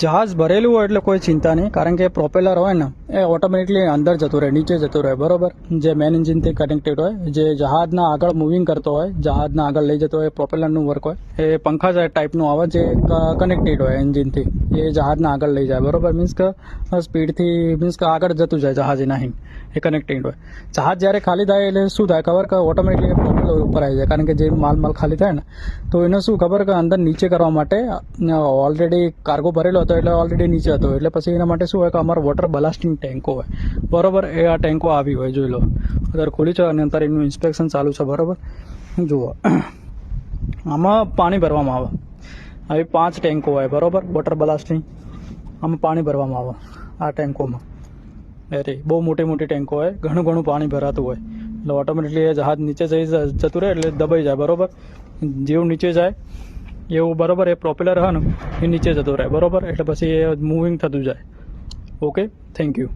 જહાજ ભરેલું હોય એટલે કોઈ ચિંતા નહીં, કારણ કે પ્રોપેલર હોય ને એ ઓટોમેટિકલી અંદર જતું રહે, નીચે જતું રહે, બરોબર. જે મેન એન્જિનથી કનેક્ટેડ હોય, જે જહાજના આગળ મૂવિંગ કરતો હોય, જહાજના આગળ લઈ જતો હોય, પ્રોપેલરનું વર્ક હોય, એ પંખા ટાઈપનું આવે જે કનેક્ટેડ હોય એન્જિનથી, એ જહાજના આગળ લઈ જાય, બરોબર. મીન્સ કે સ્પીડથી મીન્સ કે આગળ જતું જાય જહાજ એના હિંગ, એ કનેક્ટેડ હોય. જહાજ જ્યારે ખાલી થાય એટલે શું થાય ખબર, કે ઓટોમેટિકલી પ્રોપેલર ઉપર આવી જાય, કારણ કે જે માલ ખાલી થાય ને તો એને શું ખબર કે અંદર નીચે કરવા માટે ઓલરેડી કાર્ગો ભરેલો હતો એટલે ઓલરેડી નીચે હતો, એટલે પછી એના માટે શું હોય કે અમારો વોટર બ્લાસ્ટિંગ ટેન્કો હોય, બરોબર. એ આ ટેન્કો આવી હોય, જોઈ લો, અત્યારે ખુલી છે અને અત્યારે એનું ઇન્સ્પેક્શન ચાલુ છે, બરોબર. જુઓ, આમાં પાણી ભરવામાં આવે, આવી 5 ટેન્કો હોય, બરોબર. વોટર બ્લાસ્ટિંગ આમાં પાણી ભરવામાં આવે આ ટેન્કોમાં. અરે બહુ મોટી ટેન્કો હોય, ઘણું પાણી ભરાતું હોય, એટલે ઓટોમેટિકલી એ જહાજ નીચે જતું રહે એટલે દબાઈ જાય, બરોબર. જેવું નીચે જાય એવું, બરોબર, એ પ્રોપેલર હોય ને એ નીચે જતું રહે, બરોબર. એટલે પછી એ મૂવિંગ થતું જાય. Okay, thank you.